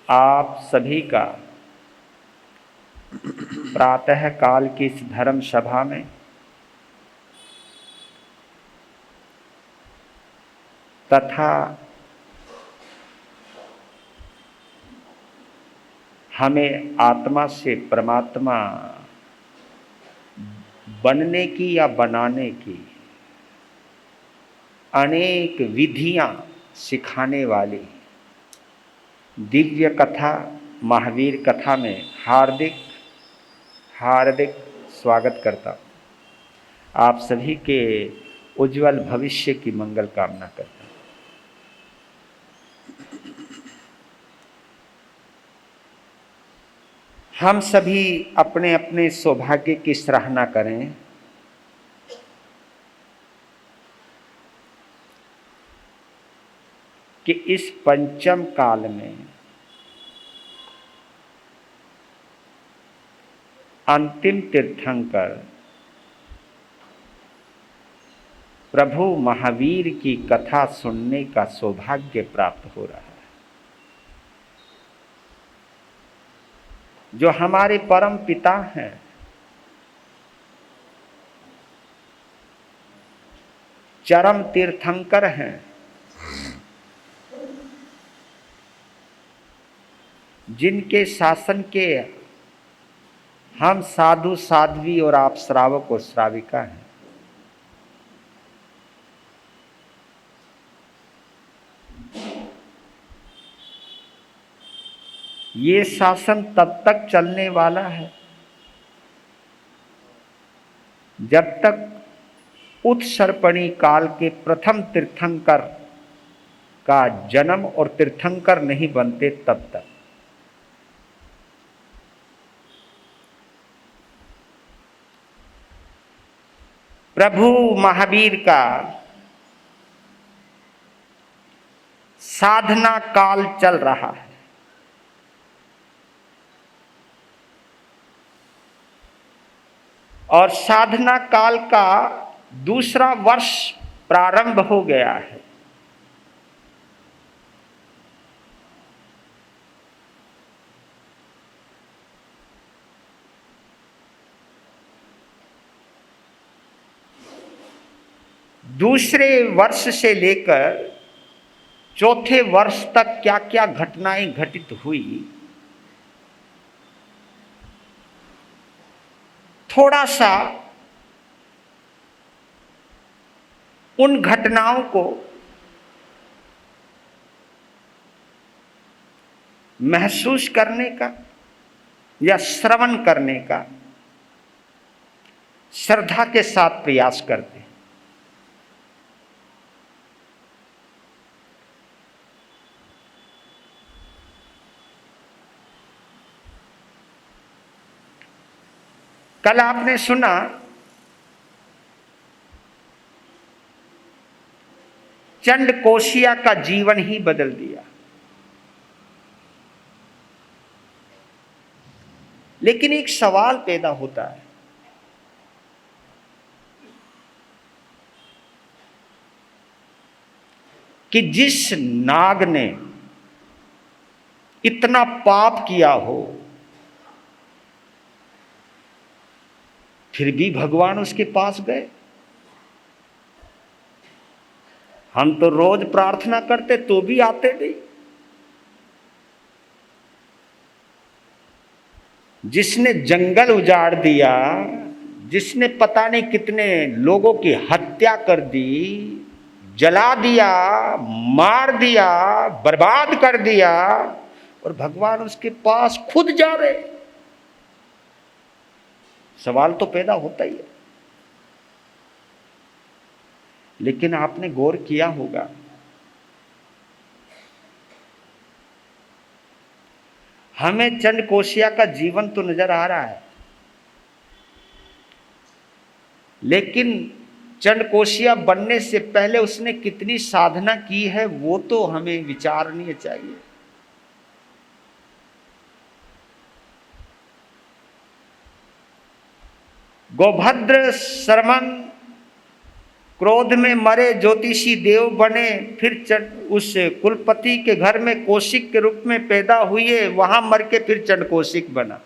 आप सभी का प्रातः काल की इस धर्म सभा में तथा हमें आत्मा से परमात्मा बनने की या बनाने की अनेक विधियां सिखाने वाली दिव्य कथा महावीर कथा में हार्दिक हार्दिक स्वागत करता हूँ। आप सभी के उज्जवल भविष्य की मंगल कामना करता हूँ। हम सभी अपने अपने सौभाग्य की सराहना करें कि इस पंचम काल में अंतिम तीर्थंकर प्रभु महावीर की कथा सुनने का सौभाग्य प्राप्त हो रहा है। जो हमारे परम पिता हैं, चरम तीर्थंकर हैं, जिनके शासन के हम साधु साध्वी और आप श्रावक और श्राविका हैं। ये शासन तब तक चलने वाला है जब तक उत्सर्पणी काल के प्रथम तीर्थंकर का जन्म और तीर्थंकर नहीं बनते तब तक। प्रभु महावीर का साधना काल चल रहा है और साधना काल का दूसरा वर्ष प्रारंभ हो गया है। दूसरे वर्ष से लेकर चौथे वर्ष तक क्या क्या घटनाएं घटित हुई, थोड़ा सा उन घटनाओं को महसूस करने का या श्रवण करने का श्रद्धा के साथ प्रयास करते हैं। कल आपने सुना चंडकोशिया का जीवन ही बदल दिया, लेकिन एक सवाल पैदा होता है कि जिस नाग ने इतना पाप किया हो फिर भी भगवान उसके पास गए। हम तो रोज प्रार्थना करते तो भी आते नहीं। जिसने जंगल उजाड़ दिया, जिसने पता नहीं कितने लोगों की हत्या कर दी, जला दिया, मार दिया, बर्बाद कर दिया, और भगवान उसके पास खुद जा रहे, सवाल तो पैदा होता ही है। लेकिन आपने गौर किया होगा हमें चंडकोशिया का जीवन तो नजर आ रहा है, लेकिन चंडकोशिया बनने से पहले उसने कितनी साधना की है वो तो हमें विचारनीय चाहिए। गौभद्र शर्मन क्रोध में मरे ज्योतिषी देव बने, फिर उस कुलपति के घर में कौशिक के रूप में पैदा हुए, वहां मर के फिर चंड कौशिक बना।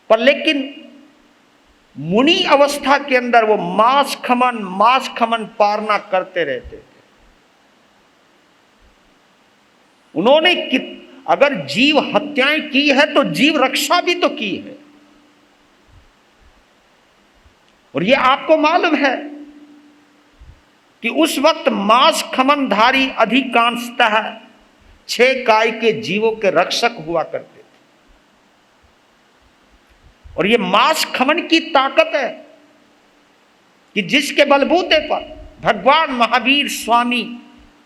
पर लेकिन मुनि अवस्था के अंदर वो मांस खमन पारना करते रहते थे। उन्होंने अगर जीव हत्याएं की है तो जीव रक्षा भी तो की है। और ये आपको मालूम है कि उस वक्त मांस खमनधारी अधिकांशतः 6 काय के जीवों के रक्षक हुआ करते थे। और ये मांस खमन की ताकत है कि जिसके बलबूते पर भगवान महावीर स्वामी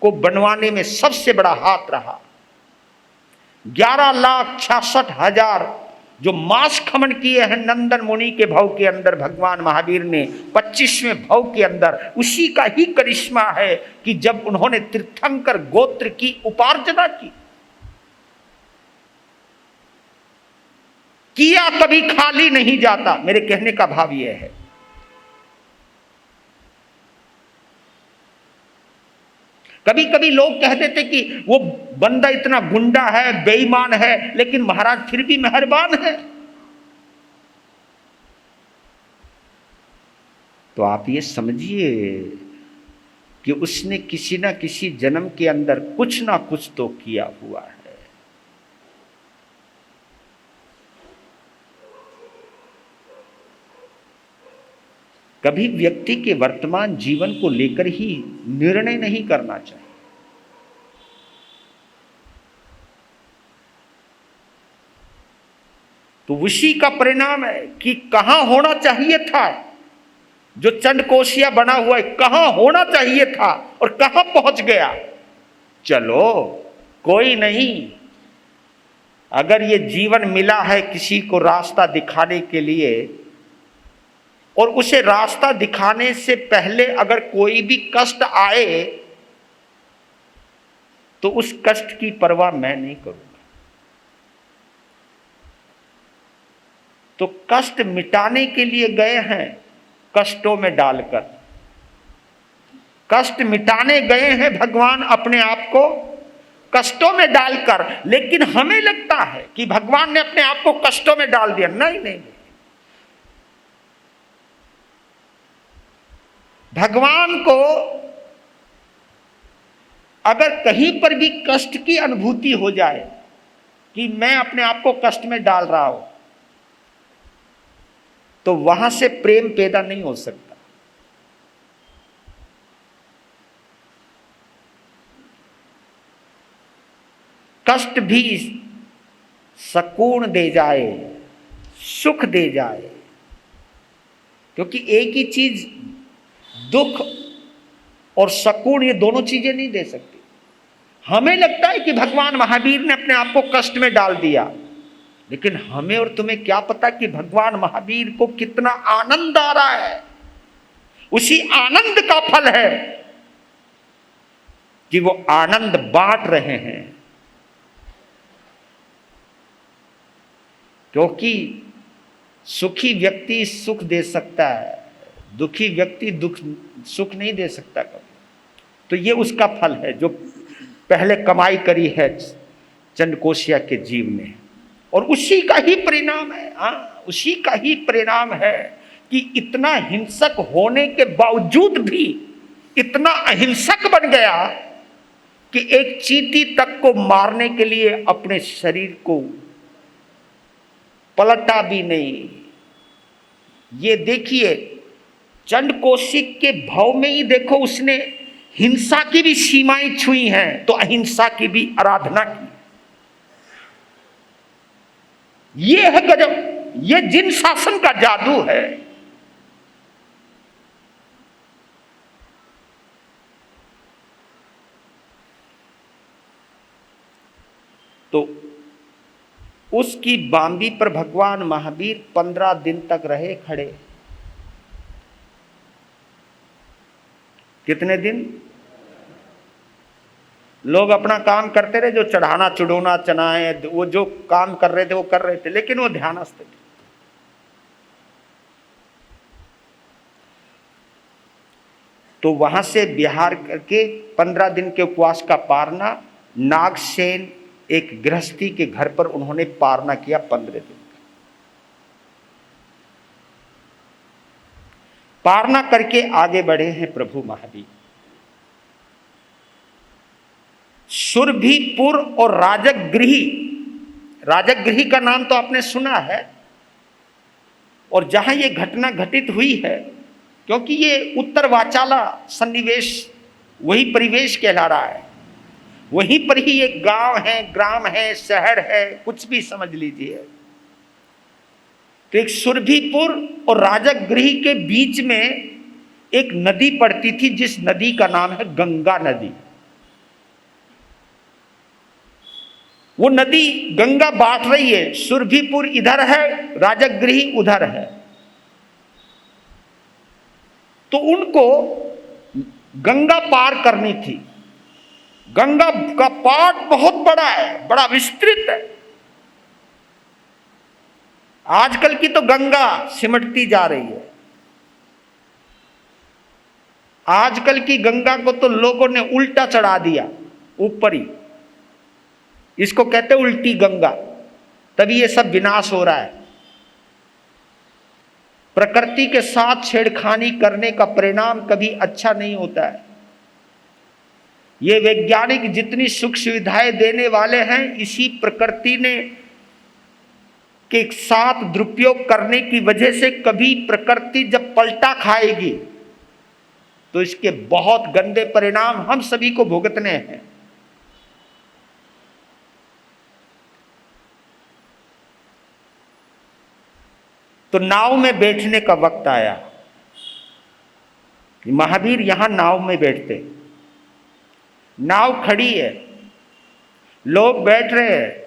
को बनवाने में सबसे बड़ा हाथ रहा। 11,66,000 जो मांस खमन किए हैं नंदन मुनि के भव के अंदर भगवान महावीर ने 25वें भव के अंदर, उसी का ही करिश्मा है कि जब उन्होंने तीर्थंकर गोत्र की उपार्जना की, किया कभी खाली नहीं जाता। मेरे कहने का भाव यह है, कभी कभी लोग कहते थे कि वो बंदा इतना गुंडा है, बेईमान है, लेकिन महाराज फिर भी मेहरबान है। तो आप ये समझिए कि उसने किसी ना किसी जन्म के अंदर कुछ ना कुछ तो किया हुआ है। कभी व्यक्ति के वर्तमान जीवन को लेकर ही निर्णय नहीं करना चाहिए। तो उसी का परिणाम है कि कहां होना चाहिए था, जो चंडकोशिया बना हुआ है कहां होना चाहिए था और कहां पहुंच गया। चलो कोई नहीं, अगर ये जीवन मिला है किसी को रास्ता दिखाने के लिए, और उसे रास्ता दिखाने से पहले अगर कोई भी कष्ट आए तो उस कष्ट की परवाह मैं नहीं करूंगा। तो कष्ट मिटाने के लिए गए हैं, कष्टों में डालकर कष्ट मिटाने गए हैं भगवान अपने आप को कष्टों में डालकर। लेकिन हमें लगता है कि भगवान ने अपने आप को कष्टों में डाल दिया। नहीं नहीं, भगवान को अगर कहीं पर भी कष्ट की अनुभूति हो जाए कि मैं अपने आप को कष्ट में डाल रहा हूं, तो वहां से प्रेम पैदा नहीं हो सकता। कष्ट भी सुकून दे जाए, सुख दे जाए, क्योंकि एक ही चीज दुख और सुकून ये दोनों चीजें नहीं दे सकती। हमें लगता है कि भगवान महावीर ने अपने आप को कष्ट में डाल दिया, लेकिन हमें और तुम्हें क्या पता कि भगवान महावीर को कितना आनंद आ रहा है। उसी आनंद का फल है कि वो आनंद बांट रहे हैं। क्योंकि सुखी व्यक्ति सुख दे सकता है, दुखी व्यक्ति सुख नहीं दे सकता कभी। तो ये उसका फल है जो पहले कमाई करी है चंडकोशिया के जीव ने, और उसी का ही परिणाम है। उसी का ही परिणाम है कि इतना हिंसक होने के बावजूद भी इतना अहिंसक बन गया कि एक चींटी तक को मारने के लिए अपने शरीर को पलटा भी नहीं। ये देखिए, चंडकोशिक के भाव में ही देखो, उसने हिंसा की भी सीमाएं छुई हैं तो अहिंसा की भी आराधना की। ये है गजब, ये जिन शासन का जादू है। तो उसकी बांबी पर भगवान महावीर 15 दिन तक रहे खड़े। कितने दिन? लोग अपना काम करते रहे, जो चढ़ाना चुड़ोना चनाए, वो जो काम कर रहे थे वो कर रहे थे, लेकिन वो ध्यानस्थ थे। तो वहां से बिहार करके 15 दिन के उपवास का पारना नागसेन एक गृहस्थी के घर पर उन्होंने पारना किया 15 दिन का। पारना करके आगे बढ़े हैं प्रभु महावीर। सुरभिपुर और राजगृही, राजगृही का नाम तो आपने सुना है, और जहां ये घटना घटित हुई है, क्योंकि ये उत्तर वाचाला सन्निवेश वही परिवेश कहला रहा है, वहीं पर ही एक गांव है, ग्राम है, शहर है, कुछ भी समझ लीजिए। तो एक सुरभिपुर और राजगृही के बीच में एक नदी पड़ती थी, जिस नदी का नाम है गंगा नदी। वो नदी गंगा बांट रही है, सुरभिपुर इधर है, राजगृही उधर है। तो उनको गंगा पार करनी थी। गंगा का पाट बहुत बड़ा है, बड़ा विस्तृत है। आजकल की तो गंगा सिमटती जा रही है। आजकल की गंगा को तो लोगों ने उल्टा चढ़ा दिया, ऊपर ही। इसको कहते उल्टी गंगा, तभी ये सब विनाश हो रहा है। प्रकृति के साथ छेड़खानी करने का परिणाम कभी अच्छा नहीं होता है। ये वैज्ञानिक जितनी सुख सुविधाएं देने वाले हैं, इसी प्रकृति ने के साथ दुरुपयोग करने की वजह से कभी प्रकृति जब पलटा खाएगी तो इसके बहुत गंदे परिणाम हम सभी को भुगतने हैं। तो नाव में बैठने का वक्त आया। महावीर यहां नाव में बैठते, नाव खड़ी है, लोग बैठ रहे हैं,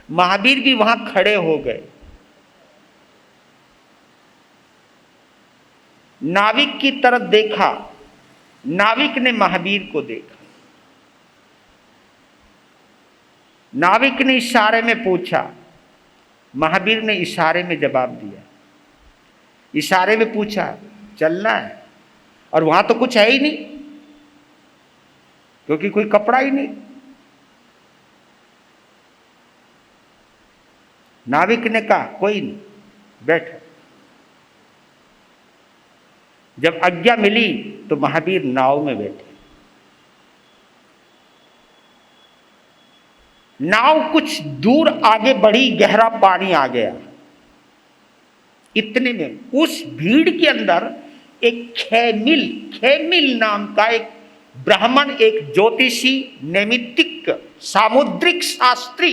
महावीर भी वहां खड़े हो गए। नाविक की तरफ देखा, नाविक ने महावीर को देखा। नाविक ने इशारे में पूछा, महावीर ने इशारे में जवाब दिया। इशारे में पूछा चलना है, और वहां तो कुछ है ही नहीं, क्योंकि कोई कपड़ा ही नहीं। नाविक ने कहा कोई नहीं, बैठो। जब आज्ञा मिली तो महावीर नाव में बैठे। नाव कुछ दूर आगे बढ़ी, गहरा पानी आ गया। इतने में उस भीड़ के अंदर एक खेमिल नाम का एक ब्राह्मण, एक ज्योतिषी, नैमित्तिक, सामुद्रिक शास्त्री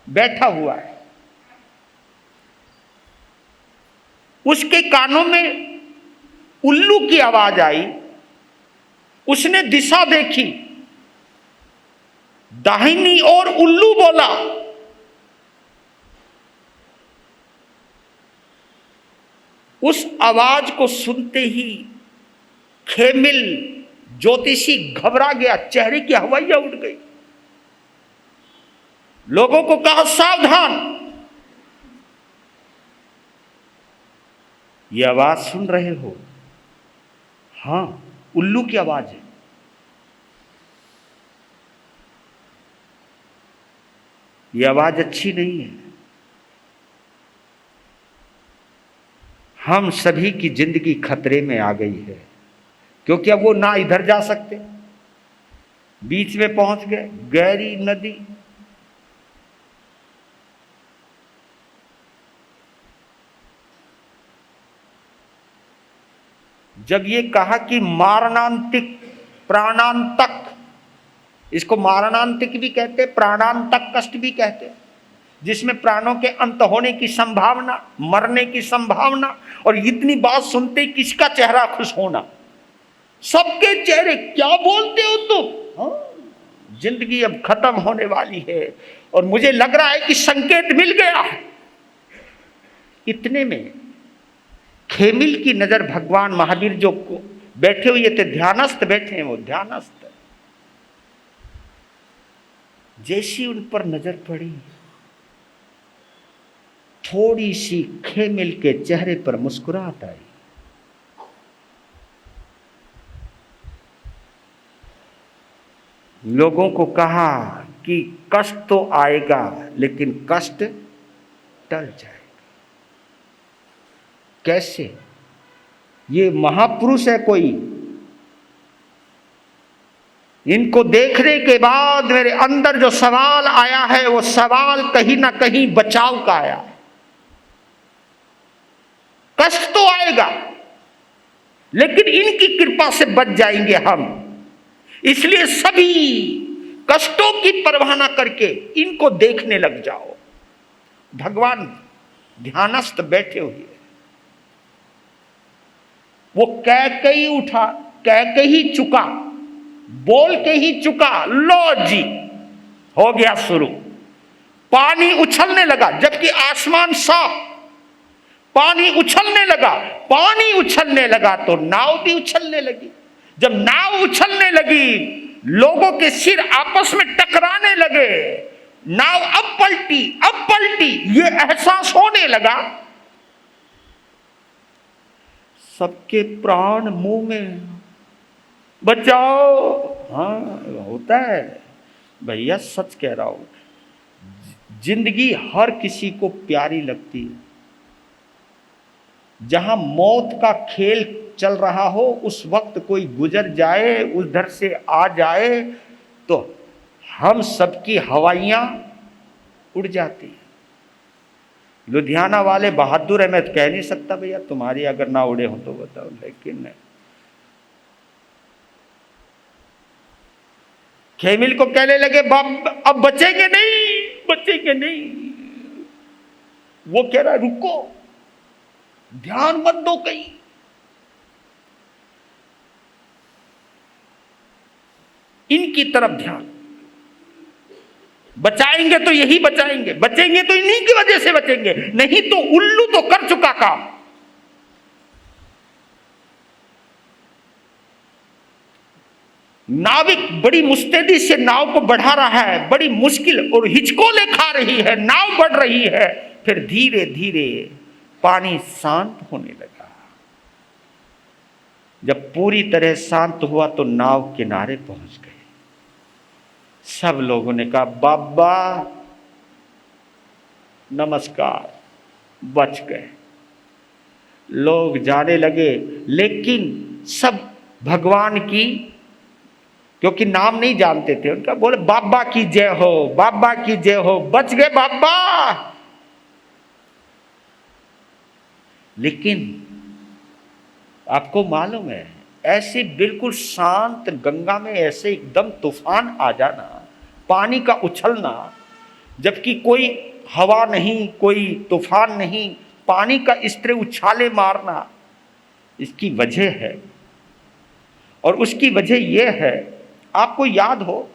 बैठा हुआ है। उसके कानों में उल्लू की आवाज आई। उसने दिशा देखी, दाहिनी ओर उल्लू बोला। उस आवाज को सुनते ही खेमिल ज्योतिषी घबरा गया, चेहरे की हवाइयां उड़ गई। लोगों को कहा सावधान, ये आवाज सुन रहे हो? हां, उल्लू की आवाज है। ये आवाज अच्छी नहीं है। हम सभी की जिंदगी खतरे में आ गई है, क्योंकि अब वो ना इधर जा सकते, बीच में पहुंच गए, गहरी नदी। जब ये कहा कि मारणांतिक, प्राणांतक, इसको मारणांतिक भी कहते, प्राणांतक कष्ट भी कहते, जिसमें प्राणों के अंत होने की संभावना, मरने की संभावना, और इतनी बात सुनते किसका चेहरा खुश होना, सबके चेहरे, क्या बोलते हो तुम? जिंदगी अब खत्म होने वाली है और मुझे लग रहा है कि संकेत मिल गया है। इतने में खेमिल की नजर भगवान महावीर जो बैठे हुए थे, ध्यानस्थ बैठे हैं, वो ध्यानस्थ, जैसी उन पर नजर पड़ी, थोड़ी सी खेमिल के चेहरे पर मुस्कुराहट आई। लोगों को कहा कि कष्ट तो आएगा लेकिन कष्ट टल जाएगा। कैसे? ये महापुरुष है कोई। इनको देखने के बाद मेरे अंदर जो सवाल आया है वो सवाल कहीं ना कहीं बचाव का आया है। कष्ट तो आएगा लेकिन इनकी कृपा से बच जाएंगे हम। इसलिए सभी कष्टों की परवाह न करके इनको देखने लग जाओ। भगवान ध्यानस्थ बैठे हुए, वो कह के ही उठा, कह के ही चुका, बोल के ही चुका। लो जी, हो गया शुरू। पानी उछलने लगा, जबकि आसमान साफ। पानी उछलने लगा, पानी उछलने लगा तो नाव भी उछलने लगी। जब नाव उछलने लगी, लोगों के सिर आपस में टकराने लगे। नाव अब पलटी, अब पलटी, ये एहसास होने लगा। सबके प्राण मुंह में, बचाओ। हाँ, होता है भैया, सच कह रहा हूं। जिंदगी हर किसी को प्यारी लगती है। जहां मौत का खेल चल रहा हो, उस वक्त कोई गुजर जाए, उधर से आ जाए तो हम सबकी हवाइयां उड़ जाती हैं। लुधियाना वाले बहादुर है, मैं कह नहीं सकता भैया तुम्हारी अगर ना उड़े हो तो बताओ, लेकिन खेमिल को कहने लगे बाप अब बचेंगे नहीं, बचेंगे नहीं। वो कह रहा रुको, ध्यान मत दो कहीं। इनकी तरफ ध्यान। बचाएंगे तो यही बचाएंगे, बचेंगे तो इन्हीं की वजह से बचेंगे, नहीं तो उल्लू तो कर चुका काम। नाविक बड़ी मुस्तैदी से नाव को बढ़ा रहा है, बड़ी मुश्किल और हिचकोले खा रही है, नाव बढ़ रही है। फिर धीरे धीरे पानी शांत होने लगा। जब पूरी तरह शांत हुआ तो नाव किनारे पहुंच गए। सब लोगों ने कहा बाबा नमस्कार, बच गए। लोग जाने लगे, लेकिन सब भगवान की, क्योंकि नाम नहीं जानते थे उनका, बोले बाबा की जय हो, बाबा की जय हो, बच गए बाबा। लेकिन आपको मालूम है, ऐसे बिल्कुल शांत गंगा में ऐसे एकदम तूफान आ जाना, पानी का उछलना, जबकि कोई हवा नहीं, कोई तूफान नहीं, पानी का इस तरह उछाले मारना, इसकी वजह है। और उसकी वजह यह है, आपको याद हो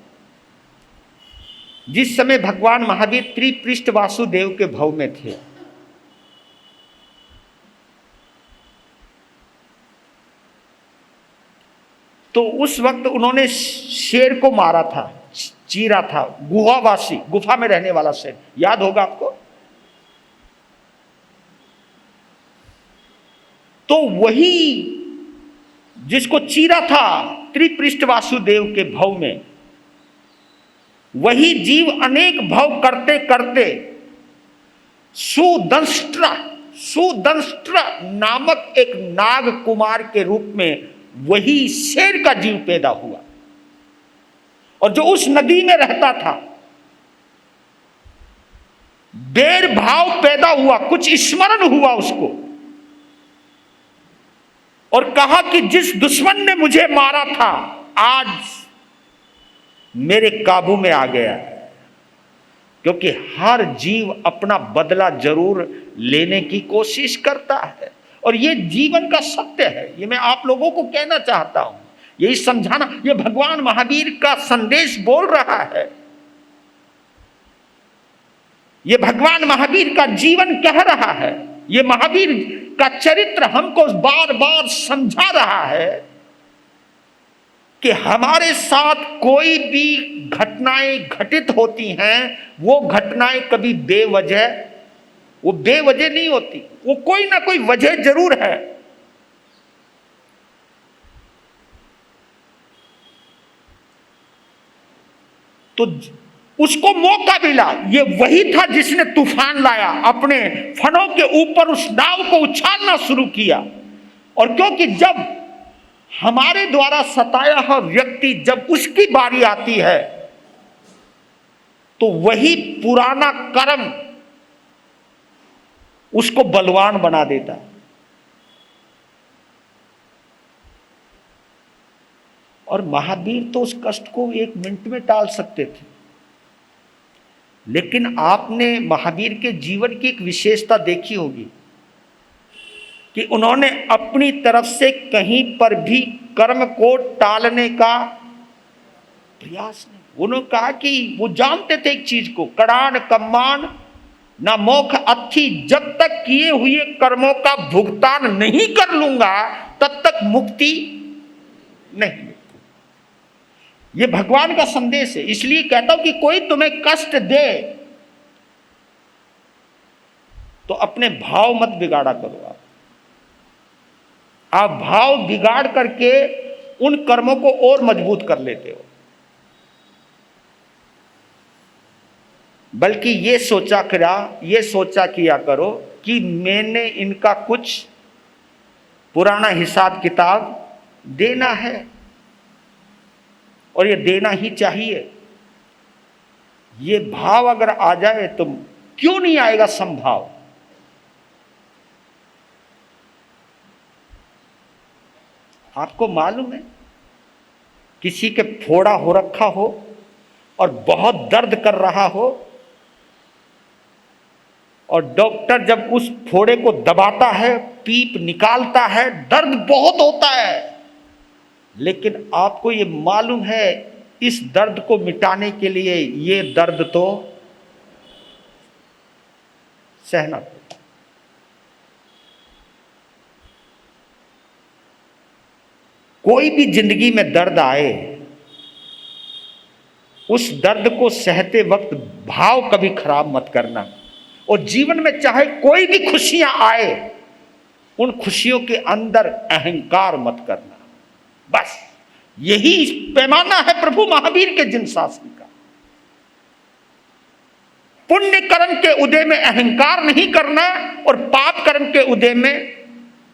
जिस समय भगवान महावीर त्रिपृष्ठ वासुदेव के भव में थे, तो उस वक्त उन्होंने शेर को मारा था, चीरा था, गुहावासी, गुफा में रहने वाला शेर, याद होगा आपको। तो वही जिसको चीरा था त्रिपृष्ठ वासुदेव के भव में, वही जीव अनेक भव करते करते सुदंष्ट्र नामक एक नाग कुमार के रूप में वही शेर का जीव पैदा हुआ। और जो उस नदी में रहता था, बैर भाव पैदा हुआ, कुछ स्मरण हुआ उसको, और कहा कि जिस दुश्मन ने मुझे मारा था आज मेरे काबू में आ गया। क्योंकि हर जीव अपना बदला जरूर लेने की कोशिश करता है, और ये जीवन का सत्य है। ये मैं आप लोगों को कहना चाहता हूं, यही समझाना, ये भगवान महावीर का संदेश बोल रहा है, ये भगवान महावीर का जीवन कह रहा है, ये महावीर का चरित्र हमको बार बार समझा रहा है कि हमारे साथ कोई भी घटनाएं घटित होती हैं, वो घटनाएं कभी बेवजह, वो बेवजह नहीं होती, वो कोई ना कोई वजह जरूर है। तो उसको मौका मिला। ये वही था जिसने तूफान लाया, अपने फनों के ऊपर उस नाव को उछालना शुरू किया। और क्योंकि जब हमारे द्वारा सताया हुआ व्यक्ति, जब उसकी बारी आती है, तो वही पुराना कर्म उसको बलवान बना देता है। और महावीर तो उस कष्ट को 1 मिनट में टाल सकते थे, लेकिन आपने महावीर के जीवन की एक विशेषता देखी होगी कि उन्होंने अपनी तरफ से कहीं पर भी कर्म को टालने का प्रयास नहीं। उन्होंने कहा कि वो जानते थे एक चीज को, कड़ान कम्मान ना मोख अथी, जब तक किए हुए कर्मों का भुगतान नहीं कर लूंगा तब तक मुक्ति नहीं। ये भगवान का संदेश है। इसलिए कहता हूं कि कोई तुम्हें कष्ट दे तो अपने भाव मत बिगाड़ा करो। आप भाव बिगाड़ करके उन कर्मों को और मजबूत कर लेते हो। बल्कि ये सोचा किया करो कि मैंने इनका कुछ पुराना हिसाब किताब देना है, और ये देना ही चाहिए। ये भाव अगर आ जाए तो क्यों नहीं आएगा संभाव। आपको मालूम है, किसी के फोड़ा हो रखा हो और बहुत दर्द कर रहा हो, और डॉक्टर जब उस फोड़े को दबाता है, पीप निकालता है, दर्द बहुत होता है, लेकिन आपको ये मालूम है इस दर्द को मिटाने के लिए ये दर्द तो सहना पड़ेगा। कोई भी जिंदगी में दर्द आए, उस दर्द को सहते वक्त भाव कभी खराब मत करना। और जीवन में चाहे कोई भी खुशियां आए, उन खुशियों के अंदर अहंकार मत करना। बस यही पैमाना है प्रभु महावीर के जिन शासन का। पुण्य कर्म के उदय में अहंकार नहीं करना और पाप कर्म के उदय में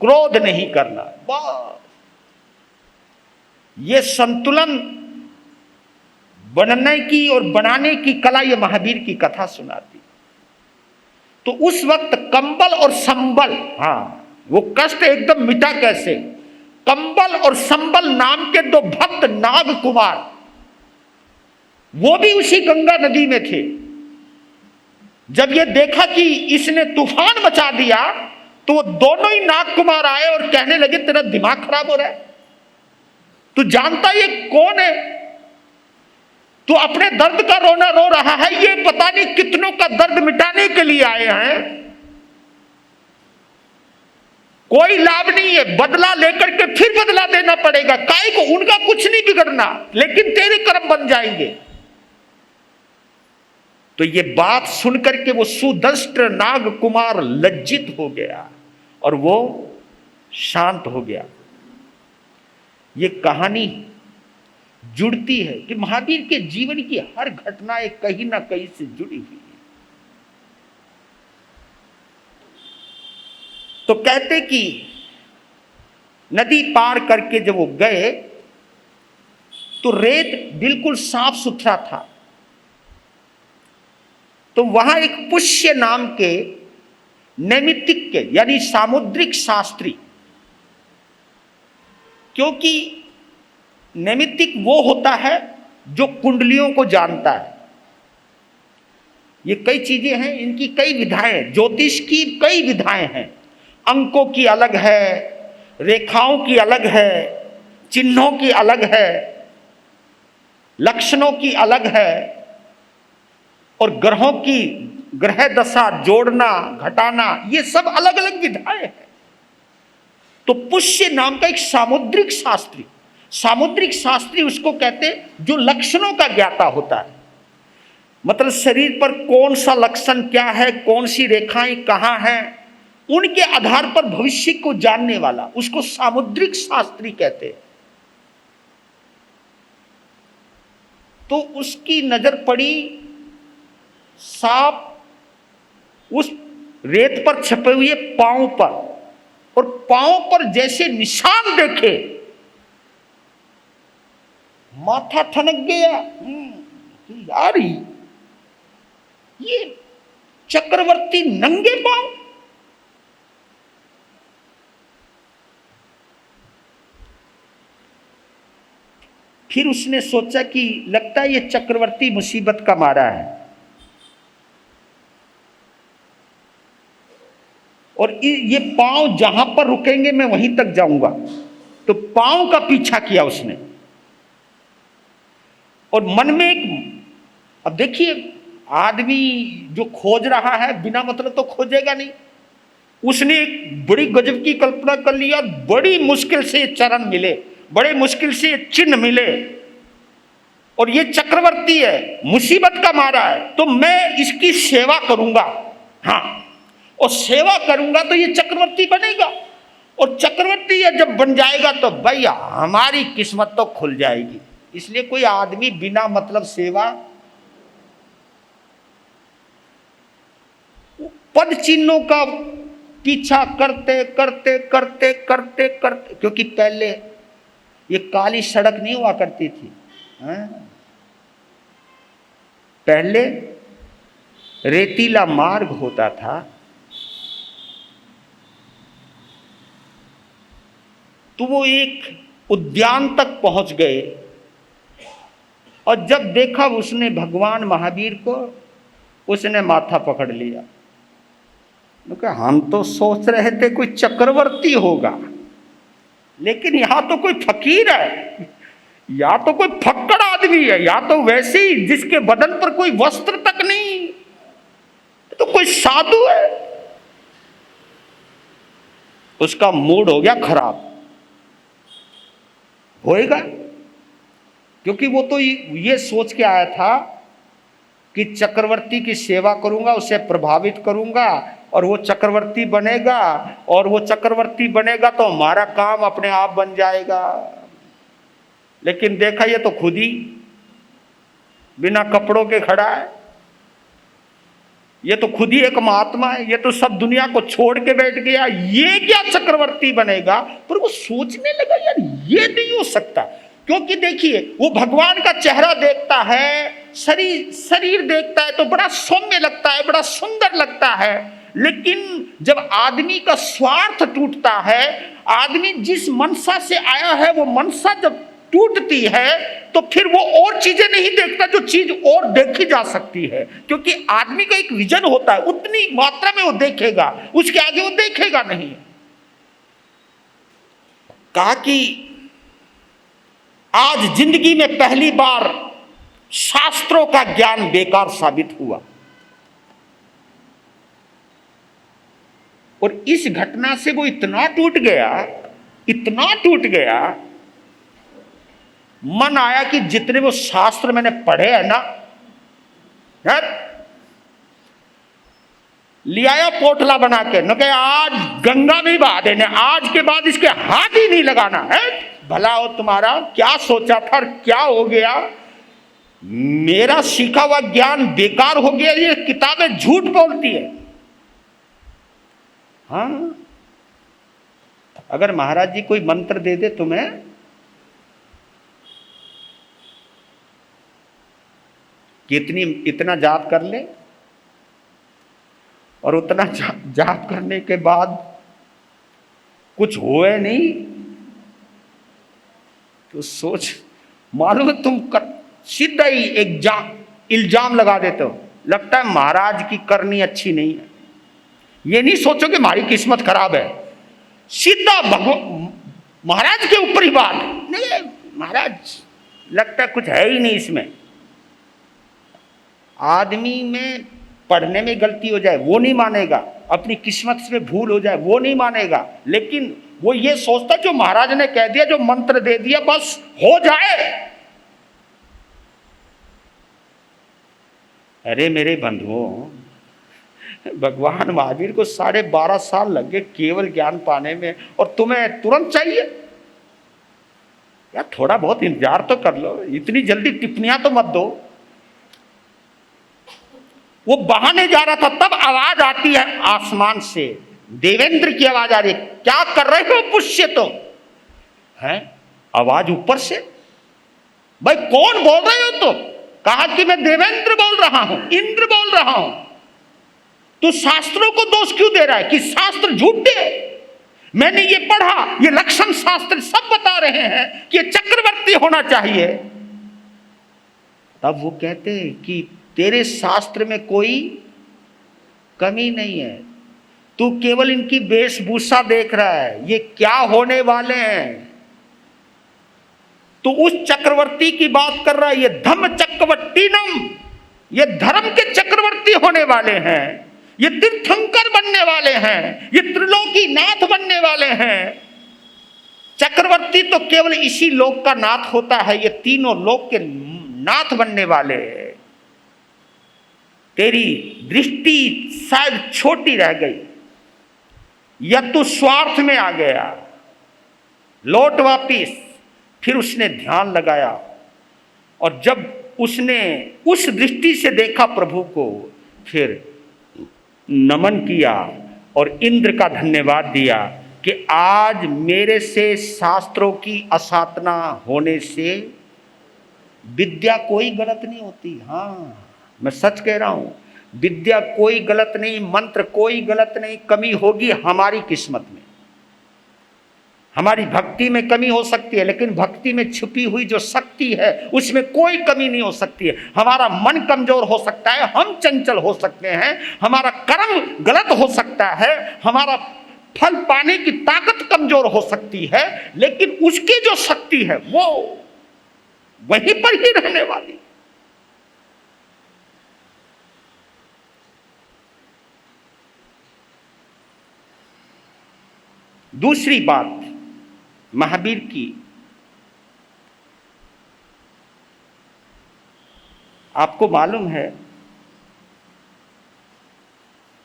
क्रोध नहीं करना। बस ये संतुलन बनने की और बनाने की कला ये महावीर की कथा सुनाती। तो उस वक्त कंबल और संबल, वो कष्ट एकदम मिटा कैसे। कंबल और संबल नाम के 2 भक्त नाग कुमार, वो भी उसी गंगा नदी में थे। जब ये देखा कि इसने तूफान मचा दिया, तो वो दोनों ही नाग कुमार आए और कहने लगे तेरा दिमाग खराब हो रहा है, तू जानता ये कौन है, तू अपने दर्द का रोना रो रहा है, ये पता नहीं कितनों का दर्द मिटाने के लिए आए हैं, कोई लाभ नहीं है, बदला लेकर के फिर बदला देना पड़ेगा। काहे को, उनका कुछ नहीं बिगड़ना, लेकिन तेरे कर्म बन जाएंगे। तो ये बात सुनकर के वो सुदंष्ट्र नाग कुमार लज्जित हो गया और वो शांत हो गया। ये कहानी जुड़ती है कि महावीर के जीवन की हर घटना एक कहीं ना कहीं से जुड़ी हुई है। तो कहते कि नदी पार करके जब वो गए तो रेत बिल्कुल साफ सुथरा था। तो वहां एक पुष्य नाम के नैमित्तिक के यानी सामुद्रिक शास्त्री, क्योंकि नैमित्तिक वो होता है जो कुंडलियों को जानता है। ये कई चीजें हैं, इनकी कई विधाएं, ज्योतिष की कई विधाएं हैं। अंकों की अलग है, रेखाओं की अलग है, चिन्हों की अलग है, लक्षणों की अलग है, और ग्रहों की ग्रह दशा जोड़ना घटाना, ये सब अलग अलग विधाएं हैं। तो पुष्य नाम का एक सामुद्रिक शास्त्री उसको कहते जो लक्षणों का ज्ञाता होता है। मतलब शरीर पर कौन सा लक्षण क्या है, कौन सी रेखाएं कहां हैं, उनके आधार पर भविष्य को जानने वाला, उसको सामुद्रिक शास्त्री कहते हैं। तो उसकी नजर पड़ी सांप उस रेत पर छपे हुए पांव पर, और पांव पर जैसे निशान देखे माथा ठनक गया। यार ये चक्रवर्ती नंगे पांव। फिर उसने सोचा कि लगता है ये चक्रवर्ती मुसीबत का मारा है, और ये पांव जहां पर रुकेंगे मैं वहीं तक जाऊंगा। तो पांव का पीछा किया उसने, और मन में एक, अब देखिए आदमी जो खोज रहा है बिना मतलब तो खोजेगा नहीं। उसने एक बड़ी गजब की कल्पना कर लिया, बड़ी मुश्किल से चरण मिले, बड़े मुश्किल से चिन्ह मिले, और ये चक्रवर्ती है, मुसीबत का मारा है, तो मैं इसकी सेवा करूंगा। हाँ, और सेवा करूंगा तो ये चक्रवर्ती बनेगा, और चक्रवर्ती ये जब बन जाएगा तो भैया हमारी किस्मत तो खुल जाएगी। इसलिए कोई आदमी बिना मतलब सेवा, पद चिन्हों का पीछा करते करते करते करते करते, क्योंकि पहले ये काली सड़क नहीं हुआ करती थी, पहले रेतीला मार्ग होता था। तो वो एक उद्यान तक पहुंच गए, और जब देखा उसने भगवान महावीर को, उसने माथा पकड़ लिया। हम तो सोच रहे थे कोई चक्रवर्ती होगा, लेकिन यहां तो कोई फकीर है, या तो कोई फक्कड़ आदमी है, या तो वैसे ही जिसके बदन पर कोई वस्त्र तक नहीं, तो कोई साधु है। उसका मूड हो गया खराब, होएगा, क्योंकि वो तो ये सोच के आया था कि चक्रवर्ती की सेवा करूंगा, उसे प्रभावित करूंगा, और वो चक्रवर्ती बनेगा, और वो चक्रवर्ती बनेगा तो हमारा काम अपने आप बन जाएगा। लेकिन देखा ये तो खुद ही बिना कपड़ों के खड़ा है, ये तो खुद ही एक महात्मा है, ये तो सब दुनिया को छोड़ के बैठ गया, ये क्या चक्रवर्ती बनेगा। पर वो सोचने लगा यार ये नहीं हो सकता, क्योंकि देखिए वो भगवान का चेहरा देखता है, शरीर देखता है तो बड़ा सौम्य लगता है, बड़ा सुंदर लगता है, लेकिन जब आदमी का स्वार्थ टूटता है, आदमी जिस मनसा से आया है वो मनसा जब टूटती है, तो फिर वो और चीजें नहीं देखता जो चीज और देखी जा सकती है, क्योंकि आदमी का एक विजन होता है, उतनी मात्रा में वो देखेगा, उसके आगे वो देखेगा नहीं। कहा कि आज जिंदगी में पहली बार शास्त्रों का ज्ञान बेकार साबित हुआ, और इस घटना से वो इतना टूट गया, मन आया कि जितने वो शास्त्र मैंने पढ़े हैं ना, ले आया पोटला बना के, न कहे आज गंगा में बहा देने, आज के बाद इसके हाथ ही नहीं लगाना है। भला हो तुम्हारा, क्या सोचा था और क्या हो गया। मेरा सीखा हुआ ज्ञान बेकार हो गया, ये किताबें झूठ बोलती है। हाँ, अगर महाराज जी कोई मंत्र दे दे तुम्हें, कि इतना जाप कर ले, और उतना जाप करने के बाद कुछ होए नहीं, तो सोच, मालूम है तुम सीधा ही एक इल्जाम लगा देते हो, लगता है महाराज की करनी अच्छी नहीं है। ये नहीं सोचो कि हमारी किस्मत खराब है, सीधा महाराज के ऊपर ही बात, नहीं महाराज लगता है कुछ है ही नहीं इसमें। आदमी में पढ़ने में गलती हो जाए वो नहीं मानेगा, अपनी किस्मत में भूल हो जाए वो नहीं मानेगा, लेकिन वो ये सोचता जो महाराज ने कह दिया, जो मंत्र दे दिया, बस हो जाए। अरे मेरे बंधुओं, भगवान महावीर को 12.5 साल लग गए केवल ज्ञान पाने में, और तुम्हें तुरंत चाहिए। यार थोड़ा बहुत इंतजार तो कर लो, इतनी जल्दी टिप्पणियां तो मत दो। वो बहाने जा रहा था, तब आवाज आती है आसमान से, देवेंद्र की आवाज आ रही है, क्या कर रहे हो पुष्य तुम? है आवाज ऊपर से, भाई कौन बोल रहे हो तुम? कहा कि मैं देवेंद्र बोल रहा हूं, इंद्र बोल रहा हूं। तो शास्त्रों को दोष क्यों दे रहा है कि शास्त्र झूठे? मैंने ये पढ़ा, ये लक्षण शास्त्र सब बता रहे हैं कि ये चक्रवर्ती होना चाहिए। तब वो कहते हैं कि तेरे शास्त्र में कोई कमी नहीं है, तू केवल इनकी वेशभूषा देख रहा है, ये क्या होने वाले हैं। तो उस चक्रवर्ती की बात कर रहा है, ये धम्म चक्रवर्तीनम, ये धर्म के चक्रवर्ती होने वाले हैं, ये तीर्थंकर बनने वाले हैं, ये त्रिलोकी नाथ बनने वाले हैं। चक्रवर्ती तो केवल इसी लोक का नाथ होता है, ये तीनों लोक के नाथ बनने वाले। तेरी दृष्टि शायद छोटी रह गई, या तू स्वार्थ में आ गया, लौट वापिस। फिर उसने ध्यान लगाया, और जब उसने उस दृष्टि से देखा प्रभु को, फिर नमन किया और इंद्र का धन्यवाद दिया कि आज मेरे से शास्त्रों की असाधना होने से विद्या कोई गलत नहीं होती। हाँ, मैं सच कह रहा हूं, विद्या कोई गलत नहीं, मंत्र कोई गलत नहीं। कमी होगी हमारी किस्मत में, हमारी भक्ति में कमी हो सकती है, लेकिन भक्ति में छुपी हुई जो शक्ति है उसमें कोई कमी नहीं हो सकती है। हमारा मन कमजोर हो सकता है, हम चंचल हो सकते हैं, हमारा कर्म गलत हो सकता है, हमारा फल पाने की ताकत कमजोर हो सकती है, लेकिन उसकी जो शक्ति है वो वहीं पर ही रहने वाली। दूसरी बात महावीर की, आपको मालूम है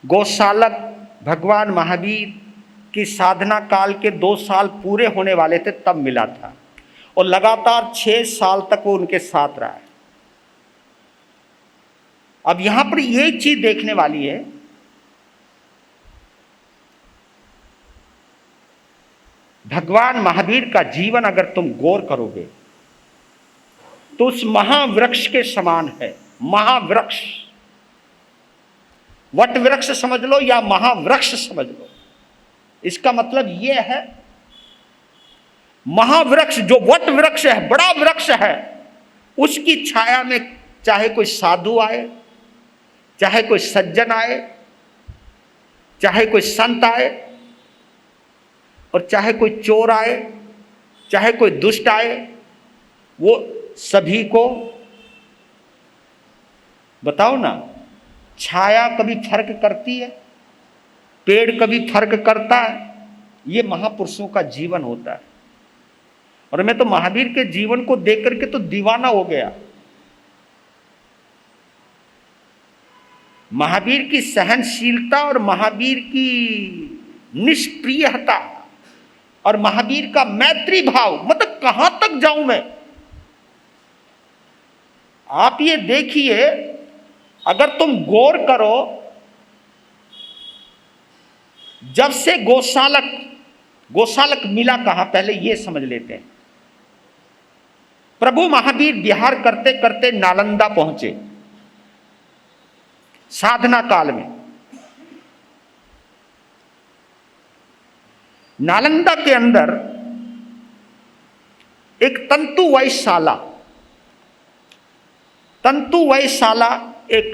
गौशालक भगवान महावीर की साधना काल के 2 साल पूरे होने वाले थे तब मिला था, और लगातार 6 साल तक वो उनके साथ रहा है। अब यहां पर ये चीज देखने वाली है, भगवान महावीर का जीवन अगर तुम गौर करोगे तो उस महावृक्ष के समान है। महावृक्ष, वट वृक्ष समझ लो या महावृक्ष समझ लो, इसका मतलब यह है महावृक्ष जो वट वृक्ष है, बड़ा वृक्ष है, उसकी छाया में चाहे कोई साधु आए, चाहे कोई सज्जन आए, चाहे कोई संत आए, और चाहे कोई चोर आए, चाहे कोई दुष्ट आए, वो सभी को, बताओ ना, छाया कभी फर्क करती है? पेड़ कभी फर्क करता है? ये महापुरुषों का जीवन होता है। और मैं तो महावीर के जीवन को देख करके तो दीवाना हो गया। महावीर की सहनशीलता और महावीर की निष्प्रियता और महावीर का मैत्री भाव, मतलब कहां तक जाऊं मैं। आप ये देखिए, अगर तुम गौर करो, जब से गौशालक मिला कहां, पहले ये समझ लेते हैं। प्रभु महावीर विहार करते करते नालंदा पहुंचे साधना काल में। नालंदा के अंदर एक तंतु वैशाला एक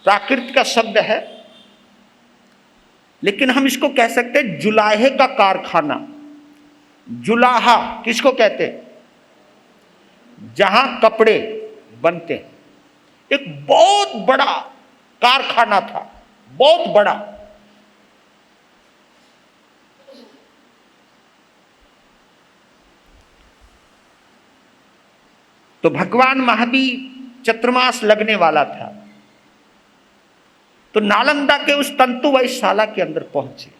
प्राकृत का शब्द है, लेकिन हम इसको कह सकते हैं जुलाहे का कारखाना। जुलाहा किसको कहते हैं? जहां कपड़े बनते हैं। एक बहुत बड़ा कारखाना था, बहुत बड़ा। तो भगवान महावीर चतुर्मास लगने वाला था, तो नालंदा के उस तंतु वैशाला के अंदर पहुंचे।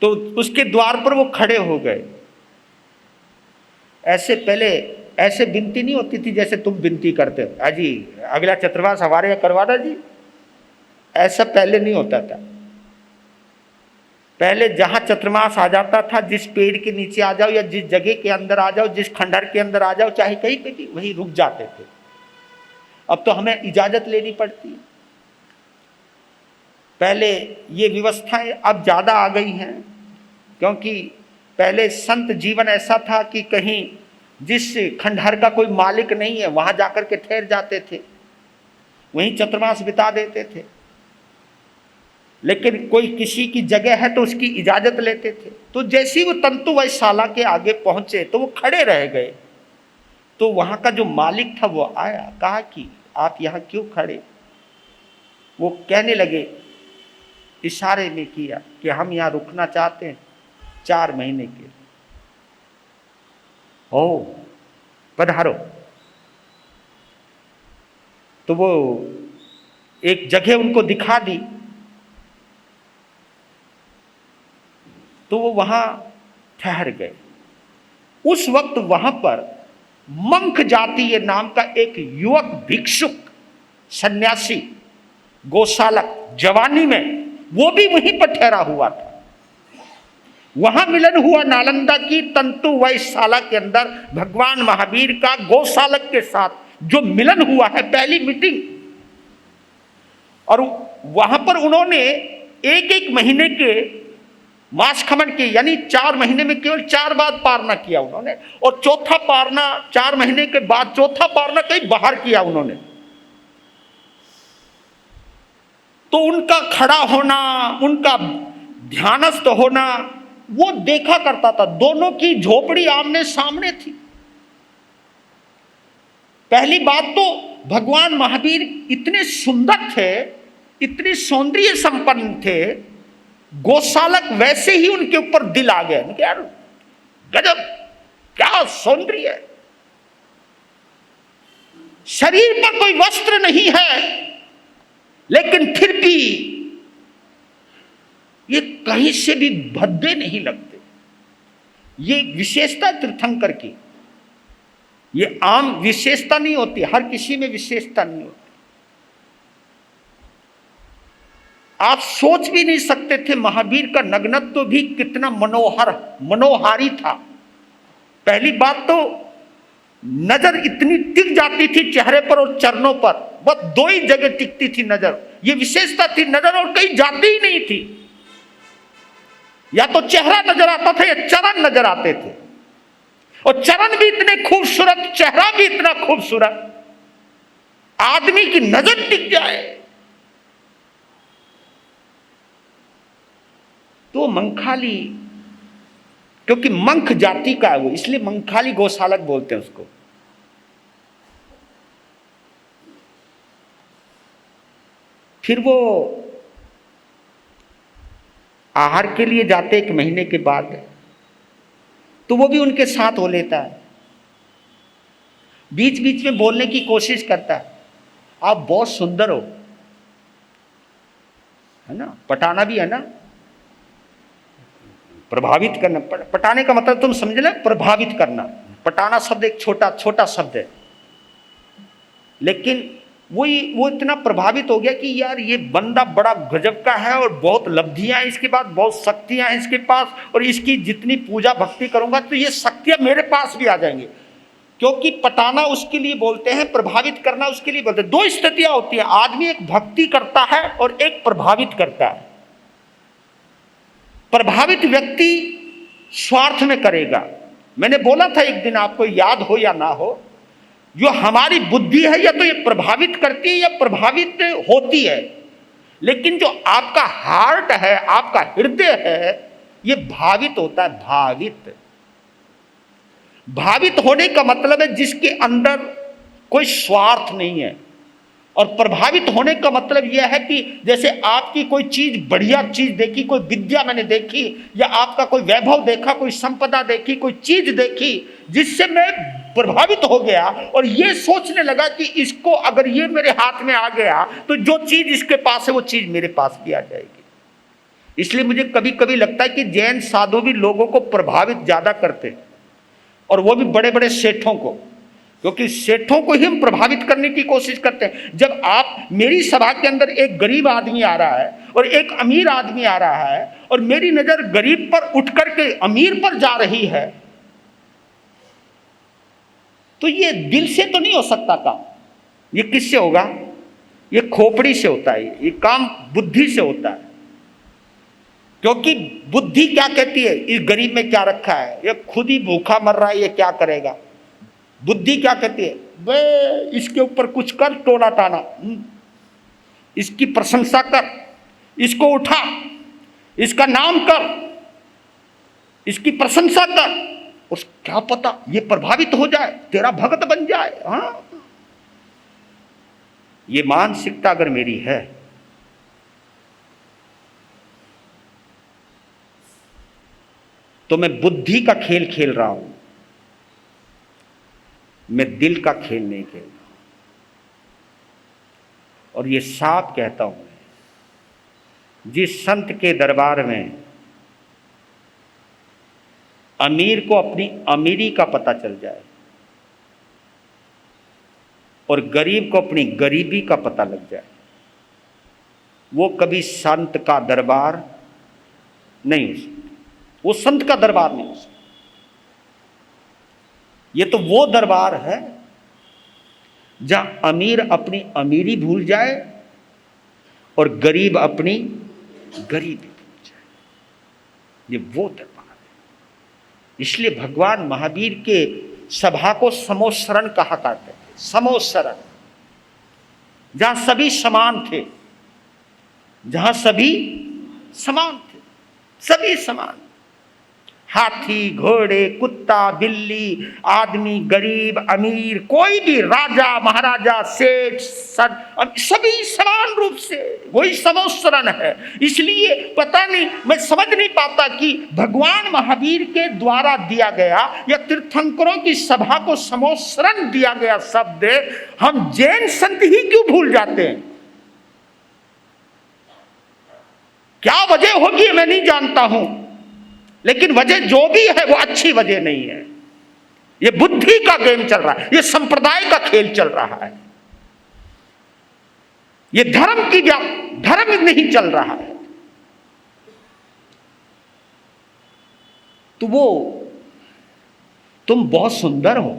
तो उसके द्वार पर वो खड़े हो गए। ऐसे पहले ऐसे विनती नहीं होती थी जैसे तुम विनती करते हो, अजी अगला चतुर्मास हमारे यहाँ करवाना जी, ऐसा पहले नहीं होता था। पहले जहां चतुर्मास आ जाता था, जिस पेड़ के नीचे आ जाओ या जिस जगह के अंदर आ जाओ, जिस खंडहर के अंदर आ जाओ, चाहे कहीं पे भी, वहीं रुक जाते थे। अब तो हमें इजाजत लेनी पड़ती है। पहले ये व्यवस्थाएं अब ज्यादा आ गई हैं, क्योंकि पहले संत जीवन ऐसा था कि कहीं जिस खंडहर का कोई मालिक नहीं है वहां जाकर के ठहर जाते थे, वहीं चतुर्मास बिता देते थे। लेकिन कोई किसी की जगह है तो उसकी इजाजत लेते थे। तो जैसे ही वो तंतु वैशाला के आगे पहुंचे तो वो खड़े रह गए। तो वहां का जो मालिक था वो आया, कहा कि आप यहां क्यों खड़े? वो कहने लगे, इशारे में किया कि हम यहां रुकना चाहते हैं 4 महीने के लिए। ओ पधारो। तो वो एक जगह उनको दिखा दी, तो वो वहां ठहर गए। उस वक्त वहां पर मंख जातीय नाम का एक युवक भिक्षुक सन्यासी गोशालक जवानी में, वो भी वहीं पर ठहरा हुआ था। वहां मिलन हुआ नालंदा की तंतु वैशाला के अंदर भगवान महावीर का गोशालक के साथ जो मिलन हुआ है, पहली मीटिंग। और वहां पर उन्होंने एक महीने के मास खमन के, यानी 4 महीने में केवल 4 बार पारना किया उन्होंने, और चौथा पारना 4 महीने के बाद चौथा पारना कहीं बाहर किया उन्होंने। तो उनका खड़ा होना, उनका ध्यानस्थ होना वो देखा करता था। दोनों की झोपड़ी आमने सामने थी। पहली बात तो भगवान महावीर इतने सुंदर थे, इतनी सौंदर्य संपन्न थे, गोशालक वैसे ही उनके ऊपर दिल आ गया। यार गजब, क्या सौंदर्य है। शरीर पर कोई वस्त्र नहीं है, लेकिन फिर भी ये कहीं से भी भद्दे नहीं लगते। ये विशेषता तीर्थंकर की, ये आम विशेषता नहीं होती, हर किसी में विशेषता नहीं होती। आप सोच भी नहीं सकते थे महावीर का नग्नत्व भी कितना मनोहारी था। पहली बात तो नजर इतनी टिक जाती थी चेहरे पर और चरणों पर, बस 2 ही जगह टिकती थी नजर। ये विशेषता थी, नजर और कहीं जाती ही नहीं थी। या तो चेहरा नजर आता था या चरण नजर आते थे, और चरण भी इतने खूबसूरत, चेहरा भी इतना खूबसूरत, आदमी की नजर टिक जाए। तो मंखाली, क्योंकि मंख जाति का है वो, इसलिए मंखाली गोशालक बोलते हैं उसको। फिर वो आहार के लिए जाते 1 महीने के बाद, तो वो भी उनके साथ हो लेता है। बीच बीच में बोलने की कोशिश करता है, आप बहुत सुंदर हो, है ना। पटाना भी है ना, प्रभावित करना। पटाने का मतलब तुम समझ ले, प्रभावित करना। पटाना शब्द एक छोटा शब्द है, लेकिन वो इतना प्रभावित हो गया कि यार ये बंदा बड़ा गजब का है, और बहुत लब्धियां हैं इसके पास, बहुत शक्तियां हैं इसके पास, और इसकी जितनी पूजा भक्ति करूंगा तो ये शक्तियां मेरे पास भी आ जाएंगी। क्योंकि पटाना उसके लिए बोलते हैं, प्रभावित करना उसके लिए बोलते हैं। 2 स्थितियां होती हैं, आदमी एक भक्ति करता है और एक प्रभावित करता है। प्रभावित व्यक्ति स्वार्थ में करेगा। मैंने बोला था एक दिन, आपको याद हो या ना हो, जो हमारी बुद्धि है या तो ये प्रभावित करती है या प्रभावित होती है, लेकिन जो आपका हार्ट है, आपका हृदय है, ये भावित होता है। भावित होने का मतलब है जिसके अंदर कोई स्वार्थ नहीं है। और प्रभावित होने का मतलब यह है कि जैसे आपकी कोई चीज, बढ़िया चीज देखी, कोई विद्या मैंने देखी, या आपका कोई वैभव देखा, कोई संपदा देखी, कोई चीज देखी, जिससे मैं प्रभावित हो गया और ये सोचने लगा कि इसको अगर ये मेरे हाथ में आ गया तो जो चीज इसके पास है वो चीज मेरे पास भी आ जाएगी। इसलिए मुझे कभी कभी लगता है कि जैन साधु भी लोगों को प्रभावित ज्यादा करते हैं, और वो भी बड़े बड़े सेठों को, क्योंकि सेठों को ही हम प्रभावित करने की कोशिश करते हैं। जब आप मेरी सभा के अंदर एक गरीब आदमी आ रहा है और एक अमीर आदमी आ रहा है और मेरी नजर गरीब पर उठ करके अमीर पर जा रही है, तो ये दिल से तो नहीं हो सकता काम। ये किससे होगा? ये खोपड़ी से होता है, ये काम बुद्धि से होता है। क्योंकि बुद्धि क्या कहती है, इस गरीब में क्या रखा है, ये खुद ही भूखा मर रहा है, ये क्या करेगा। बुद्धि क्या कहती है, वे इसके ऊपर कुछ कर, टोला टाना, इसकी प्रशंसा कर, इसको उठा, इसका नाम कर, इसकी प्रशंसा कर, उस क्या पता ये प्रभावित हो जाए, तेरा भक्त बन जाए। हाँ, ये मानसिकता अगर मेरी है तो मैं बुद्धि का खेल खेल रहा हूं, मैं दिल का खेल नहीं खेल रहा। और ये साफ कहता हूं, जिस संत के दरबार में अमीर को अपनी अमीरी का पता चल जाए और गरीब को अपनी गरीबी का पता लग जाए, वो कभी संत का दरबार नहीं हो सकता, वो संत का दरबार नहीं हो सकता। ये तो वो दरबार है जहां अमीर अपनी अमीरी भूल जाए और गरीब अपनी गरीबी भूल जाए, ये वो दरबार है। इसलिए भगवान महावीर के सभा को समोसरण कहा करते थे, समोसरण, जहां सभी समान थे, जहां सभी समान थे, सभी समान, हाथी, घोड़े, कुत्ता, बिल्ली, आदमी, गरीब, अमीर, कोई भी, राजा, महाराजा, सेठ, सभी समान रूप से, वही समोसरण है। इसलिए पता नहीं, मैं समझ नहीं पाता कि भगवान महावीर के द्वारा दिया गया या तीर्थंकरों की सभा को समोसरण दिया गया शब्द हम जैन संत ही क्यों भूल जाते हैं। क्या वजह होगी मैं नहीं जानता हूं, लेकिन वजह जो भी है वो अच्छी वजह नहीं है। ये बुद्धि का गेम चल रहा है, ये संप्रदाय का खेल चल रहा है, ये धर्म नहीं चल रहा है। तो वो तुम बहुत सुंदर हो,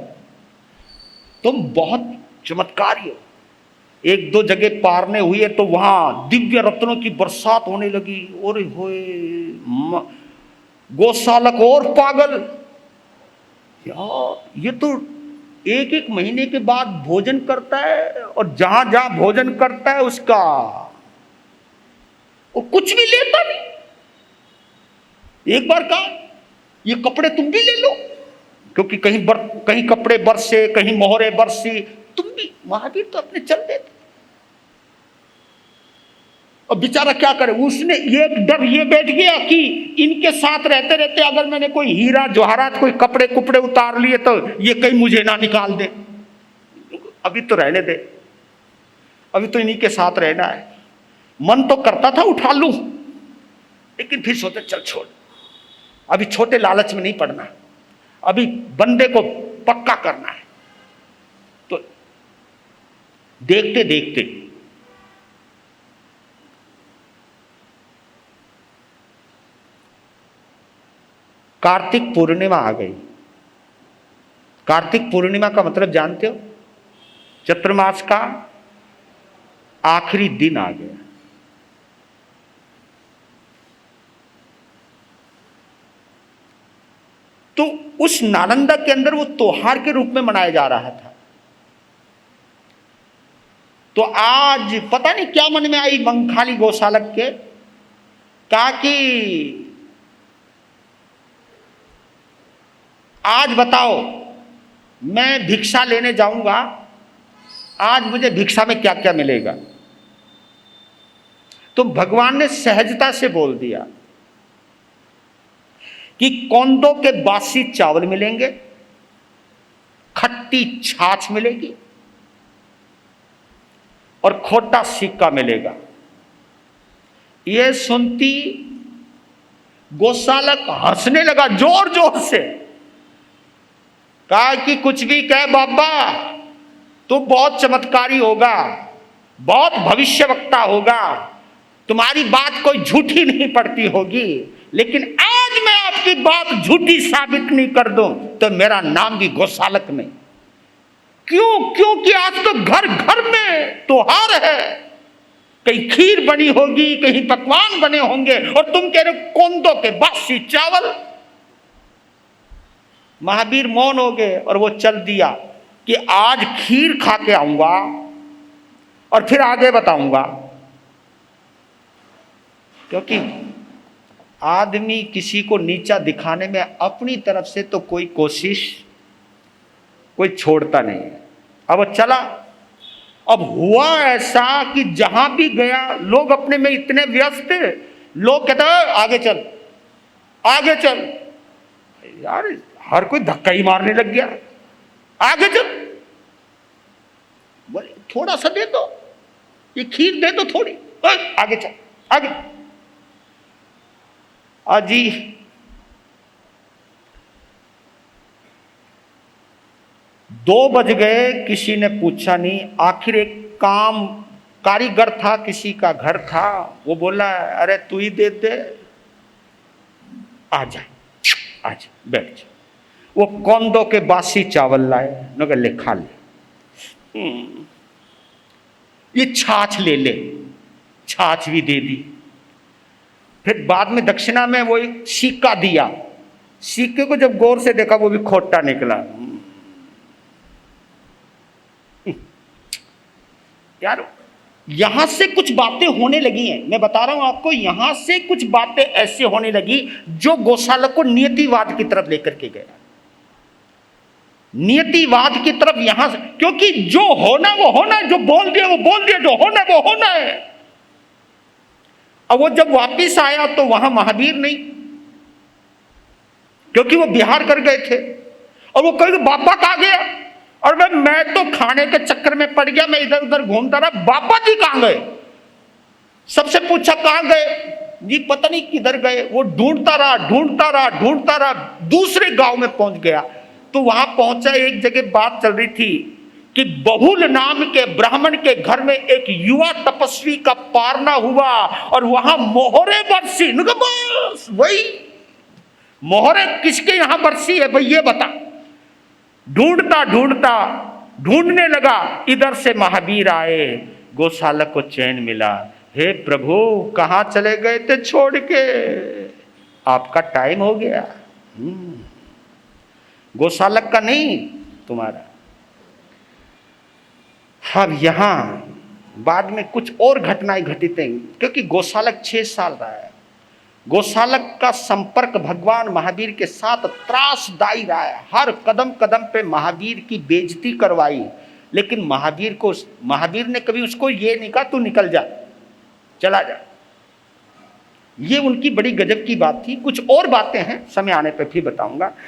तुम बहुत चमत्कारी हो। एक दो जगह पारने हुए तो वहां दिव्य रत्नों की बरसात होने लगी। ओरे होए, गोशालक और पागल, यार ये तो एक एक महीने के बाद भोजन करता है और जहां जहां भोजन करता है उसका वो कुछ भी लेता नहीं। एक बार कहा ये कपड़े तुम भी ले लो, क्योंकि कहीं कपड़े बरसे, कहीं मोहरे बरसी, तुम भी। महावीर तो अपने चल देते। और बेचारा क्या करे, उसने ये डर ये बैठ गया कि इनके साथ रहते रहते अगर मैंने कोई हीरा जवाहरात, कोई कपड़े कुपड़े उतार लिए तो ये कहीं मुझे ना निकाल दे। अभी तो रहने दे, अभी तो इन्हीं के साथ रहना है। मन तो करता था उठा लूं, लेकिन फिर सोचे चल छोड़, अभी छोटे लालच में नहीं पड़ना, अभी बंदे को पक्का करना है। तो देखते देखते कार्तिक पूर्णिमा आ गई। कार्तिक पूर्णिमा का मतलब जानते हो? चतुर्मास का आखिरी दिन आ गया। तो उस नालंदा के अंदर वो त्योहार के रूप में मनाया जा रहा था। तो आज पता नहीं क्या मन में आई मंखाली गोशालक के, कहा कि आज बताओ मैं भिक्षा लेने जाऊंगा, आज मुझे भिक्षा में क्या क्या मिलेगा। तो भगवान ने सहजता से बोल दिया कि कौंदों के बासी चावल मिलेंगे, खट्टी छाछ मिलेगी और खोटा सिक्का मिलेगा। यह सुनती गोशालक हंसने लगा जोर जोर से, कहा कि कुछ भी कह बाबा, तू बहुत चमत्कारी होगा, बहुत भविष्यवक्ता होगा, तुम्हारी बात कोई झूठी नहीं पड़ती होगी, लेकिन आज मैं आपकी बात झूठी साबित नहीं कर दूं तो मेरा नाम भी गोशालक नहीं। क्यों? क्योंकि आज तो घर घर में त्योहार है, कहीं खीर बनी होगी, कहीं पकवान बने होंगे, और तुम कह रहे हो कोंदों के बासी चावल। महावीर मौन हो गए और वो चल दिया कि आज खीर खा के आऊंगा और फिर आगे बताऊंगा। क्योंकि आदमी किसी को नीचा दिखाने में अपनी तरफ से तो कोई कोशिश कोई छोड़ता नहीं है। अब वो चला। अब हुआ ऐसा कि जहां भी गया लोग अपने में इतने व्यस्त थे, लोग कहते आगे चल आगे चल। यार हर कोई धक्का ही मारने लग गया, आगे चल। बोले थोड़ा सा दे दो, ये खीर दे दो थोड़ी, आगे चल आगे। अजी 2 बज गए, किसी ने पूछा नहीं। आखिर एक काम कारीगर था, किसी का घर था, वो बोला अरे तू ही दे दे, आजा आजा बैठ जा। वो कोंदों के बासी चावल लाए, नगर ले खा ले। ये छाछ ले ले, छाछ भी दे दी। फिर बाद में दक्षिणा में वो एक सिक्का दिया, सिक्के को जब गौर से देखा वो भी खोटा निकला। यार यहां से कुछ बातें होने लगी हैं, मैं बता रहा हूं आपको, यहां से कुछ बातें ऐसे होने लगी जो गोशालक को नियतिवाद की तरफ लेकर के गया। नियतिवाद की तरफ यहां से, क्योंकि जो होना वो होना है, जो बोल दिया वो बोल दिया, जो होना वो होना है। अब वो जब वापिस आया तो वहां महावीर नहीं, क्योंकि वो बिहार कर गए थे। और वो कहे बाबा कहाँ गया, और मैं तो खाने के चक्कर में पड़ गया, मैं इधर उधर घूमता रहा, बाबा जी कहां गए। सबसे पूछा कहां गए जी, पता नहीं किधर गए। वो ढूंढता रहा ढूंढता रहा ढूंढता रहा, दूसरे गांव में पहुंच गया। तो वहां पहुंचा, एक जगह बात चल रही थी कि बहुल नाम के ब्राह्मण के घर में एक युवा तपस्वी का पारना हुआ, और वहां मोहरे बरसी। बस वही मोहरे किसके यहां बरसी है भाई, ये बता। ढूंढता ढूंढता ढूंढने लगा, इधर से महावीर आए, गोशालक को चैन मिला। हे प्रभु कहां चले गए थे छोड़ के, आपका टाइम हो गया। गोशालक का नहीं, तुम्हारा। अब यहां बाद में कुछ और घटनाएं घटित हैं, क्योंकि गोशालक 6 साल रहा है। गोशालक का संपर्क भगवान महावीर के साथ त्रासदायी रहा है। हर कदम कदम पे महावीर की बेइज्जती करवाई, लेकिन महावीर ने कभी उसको ये नहीं कहा तू निकल जा, चला जा। ये उनकी बड़ी गजब की बात थी। कुछ और बातें हैं, समय आने पर फिर बताऊंगा।